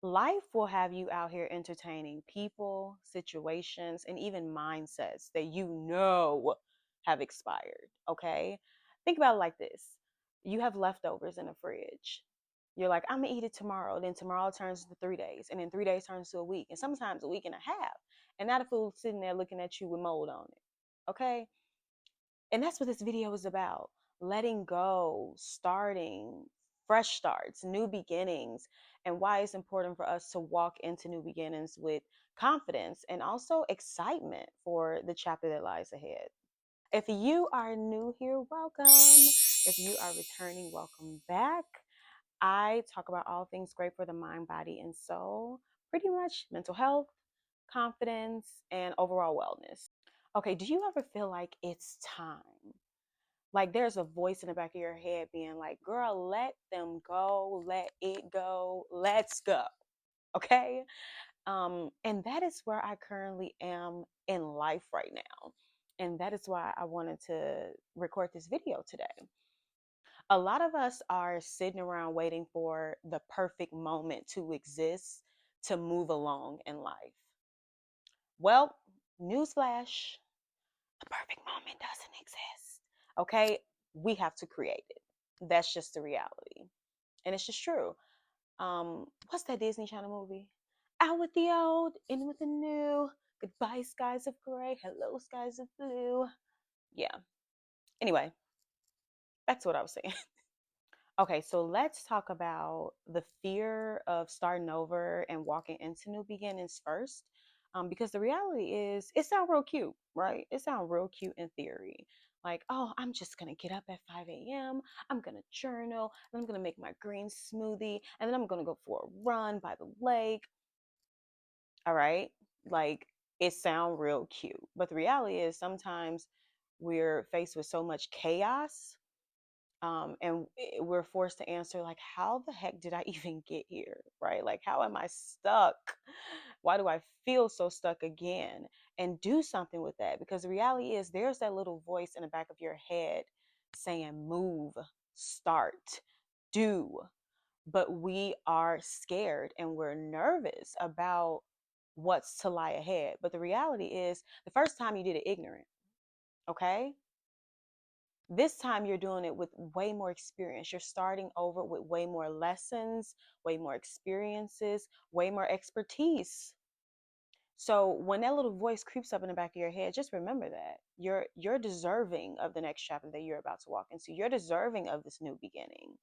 Life will have you out here entertaining people, situations, and even mindsets that you know have expired. Okay. Think about it like this: you have leftovers in the fridge. You're like, I'm gonna eat it tomorrow. Then tomorrow turns to 3 days, and then 3 days turns to a week, and sometimes a week and a half. And now the food's sitting there looking at you with mold on it. Okay. And that's what this video is about: letting go, starting, fresh starts, new beginnings, and why it's important for us to walk into new beginnings with confidence and also excitement for the chapter that lies ahead. If you are new here, welcome. If you are returning, welcome back. I talk about all things great for the mind, body, and soul, pretty much mental health, confidence, and overall wellness. Okay, do you ever feel like it's time? Like there's a voice in the back of your head being like, girl, let them go, let it go, let's go. Okay. And that is where I currently am in life right now. And that is why I wanted to record this video today. A lot of us are sitting around waiting for the perfect moment to exist to move along in life. Well, newsflash, the perfect moment doesn't exist. Okay, we have to create it. That's just the reality, and it's just true. What's that Disney Channel movie? Out with the old, in with the new. Goodbye, skies of gray. Hello, skies of blue. Yeah. Anyway, back to what I was saying. Okay, so let's talk about the fear of starting over and walking into new beginnings first. Because the reality is, it sounds real cute, right? It sounds real cute in theory. Like, oh, I'm just gonna get up at 5 a.m. I'm gonna journal, and I'm gonna make my green smoothie, and then I'm gonna go for a run by the lake. All right, like it sounds real cute, but the reality is sometimes we're faced with so much chaos, and we're forced to answer like, how the heck did I even get here, right? Like, how am I stuck? Why do I feel so stuck again? And do something with that, because the reality is there's that little voice in the back of your head saying move, start, do. But we are scared and we're nervous about what's to lie ahead. But the reality is the first time you did it ignorant. Okay, this time you're doing it with way more experience. You're starting over with way more lessons, way more experiences, way more expertise. So when that little voice creeps up in the back of your head, just remember that you're deserving of the next chapter that you're about to walk into. You're deserving of this new beginning.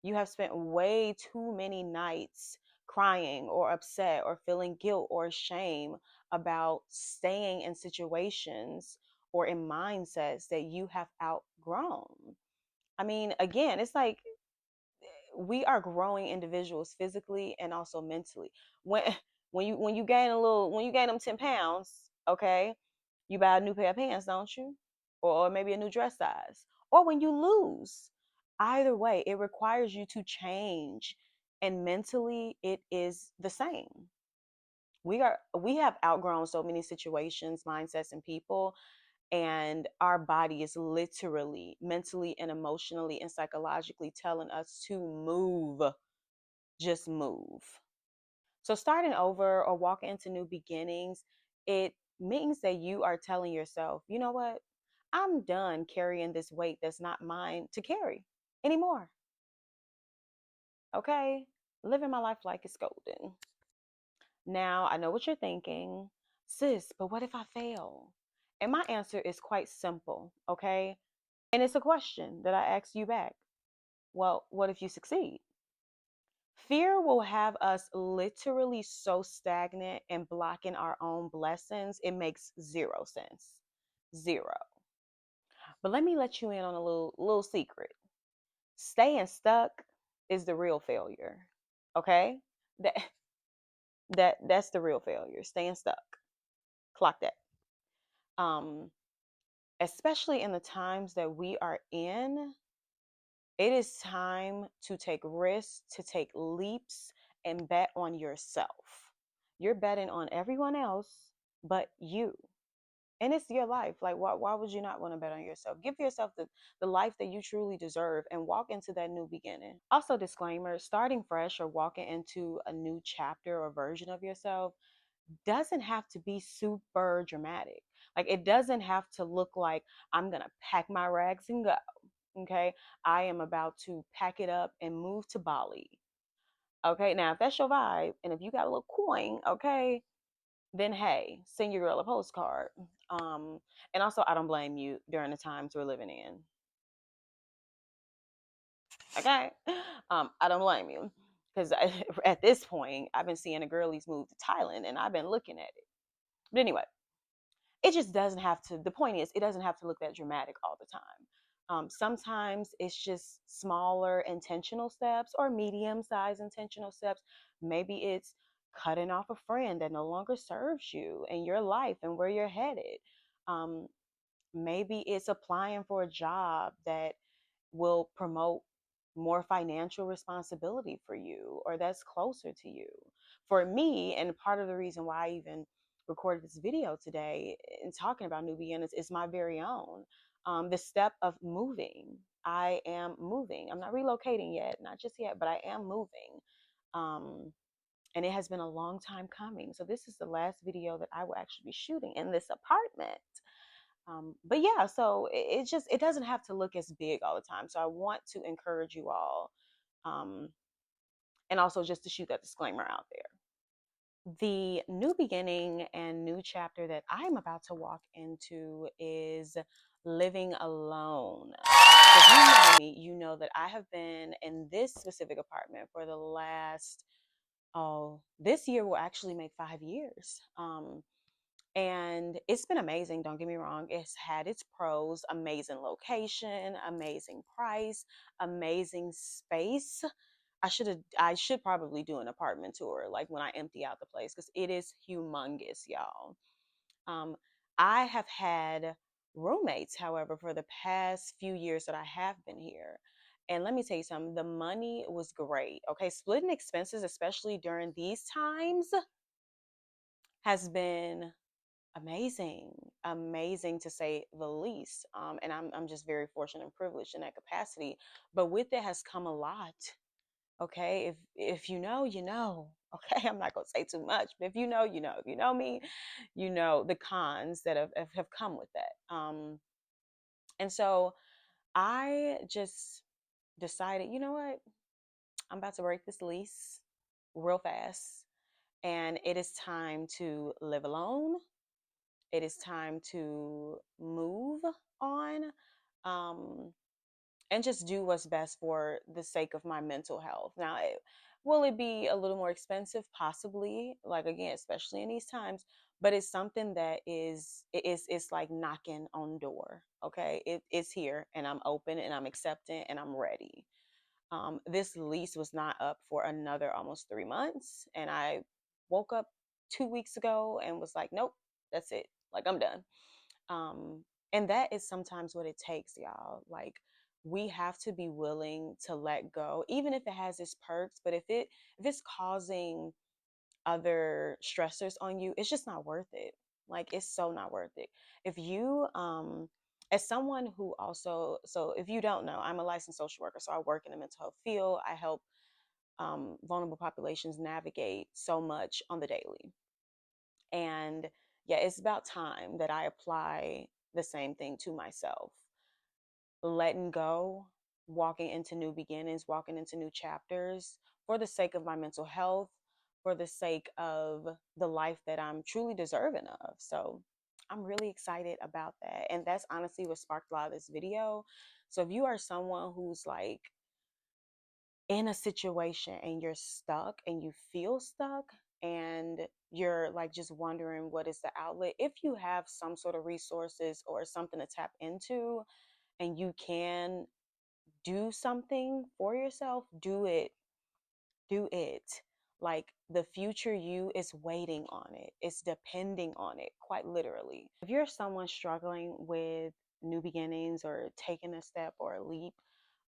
You have spent way too many nights crying or upset or feeling guilt or shame about staying in situations or in mindsets that you have outgrown. I mean, again, it's like we are growing individuals physically and also mentally. When when you gain a little, when you gain them 10 pounds, okay, you buy a new pair of pants, don't you? Or maybe a new dress size. Or when you lose. Either way, it requires you to change. And mentally, it is the same. We have outgrown so many situations, mindsets, and people, and our body is literally, mentally, and emotionally and psychologically telling us to move. Just move. So starting over or walking into new beginnings, it means that you are telling yourself, you know what? I'm done carrying this weight that's not mine to carry anymore. Okay? Living my life like it's golden. Now, I know what you're thinking. Sis, but what if I fail? And my answer is quite simple, okay? And it's a question that I ask you back. Well, what if you succeed? Fear will have us literally so stagnant and blocking our own blessings. It makes zero sense. Zero. But let me let you in on a little secret. Staying stuck is the real failure. Okay? That that's the real failure. Staying stuck. Clock that. Um Especially in the times that we are in, it is time to take risks, to take leaps, and bet on yourself. You're betting on everyone else but you. And it's your life. Like, why would you not want to bet on yourself? Give yourself the life that you truly deserve and walk into that new beginning. Also, disclaimer, starting fresh or walking into a new chapter or version of yourself doesn't have to be super dramatic. Like, it doesn't have to look like I'm going to pack my rags and go. Okay. I am about to pack it up and move to Bali. Okay. Now, if that's your vibe and if you got a little coin, okay, then hey, send your girl a postcard. Um, and also, I don't blame you during the times we're living in. Okay. I don't blame you because at this point, I've been seeing the girlies move to Thailand and I've been looking at it. But anyway, it just doesn't have to, the point is, it doesn't have to look that dramatic all the time. Sometimes it's just smaller intentional steps or medium sized intentional steps. Maybe it's cutting off a friend that no longer serves you in your life and where you're headed. Um, Maybe it's applying for a job that will promote more financial responsibility for you or that's closer to you. For me, and part of the reason why I even recorded this video today and talking about new beginnings is my very own. The step of moving. I am moving. I'm not relocating yet, not just yet, but I am moving. Um, and it has been a long time coming. So this is the last video that I will actually be shooting in this apartment. But yeah, so it just it doesn't have to look as big all the time. So I want to encourage you all, um, and also just to shoot that disclaimer out there. The new beginning and new chapter that I'm about to walk into is living alone. If you know me, you know that I have been in this specific apartment for the last, oh, this year will actually make 5 years. And it's been amazing, don't get me wrong. It's had its pros: amazing location, amazing price, amazing space. I should probably do an apartment tour like when I empty out the place because it is humongous, y'all. Um, I have had roommates, however, for the past few years that I have been here. And let me tell you something, the money was great. Okay, splitting expenses, especially during these times, has been amazing, amazing to say the least. And I'm just very fortunate and privileged in that capacity. But with it has come a lot. Okay, if you know, you know. Okay, I'm not gonna say too much, but if you know, you know. If you know me, you know the cons that have come with that. And so I just decided, you know what, I'm about to break this lease real fast, and it is time to live alone. It is time to move on, um, and just do what's best for the sake of my mental health. Now, will it be a little more expensive? Possibly, like again, especially in these times, but it's something that it's like knocking on the door. Okay, it's here, and I'm open, and I'm accepting, and I'm ready. This lease was not up for another almost 3 months, and I woke up 2 weeks ago and was like, nope, that's it. Like, I'm done. Um, and that is sometimes what it takes, y'all. Like, we have to be willing to let go, even if it has its perks. But if it's causing other stressors on you, it's just not worth it. Like, it's so not worth it. If you as someone who also, so if you don't know, I'm a licensed social worker, so I work in the mental health field. I help vulnerable populations navigate so much on the daily. And yeah, it's about time that I apply the same thing to myself. Letting go, walking into new beginnings, walking into new chapters for the sake of my mental health, for the sake of the life that I'm truly deserving of. So I'm really excited about that. And that's honestly what sparked a lot of this video. So if you are someone who's like in a situation and you're stuck and you feel stuck and you're like just wondering what is the outlet, if you have some sort of resources or something to tap into and you can do something for yourself, do it. Do it. Like, the future you is waiting on it, it's depending on it, quite literally. If you're someone struggling with new beginnings or taking a step or a leap,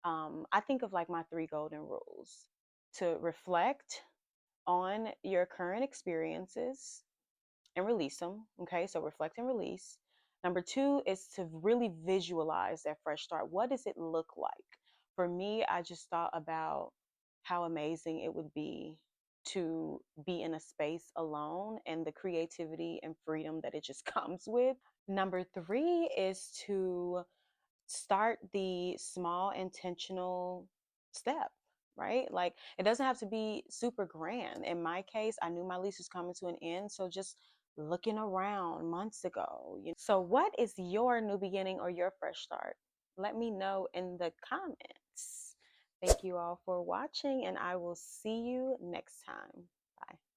I think of like my three golden rules: to reflect on your current experiences and release them. Okay, so reflect and release. Number two is to really visualize that fresh start. What does it look like? For me, I just thought about how amazing it would be to be in a space alone and the creativity and freedom that it just comes with. Number three is to start the small intentional step, right? Like it doesn't have to be super grand. In my case, I knew my lease was coming to an end, so just looking around months ago. So what is your new beginning or your fresh start? Let me know in the comments. Thank you all for watching, and I will see you next time. Bye.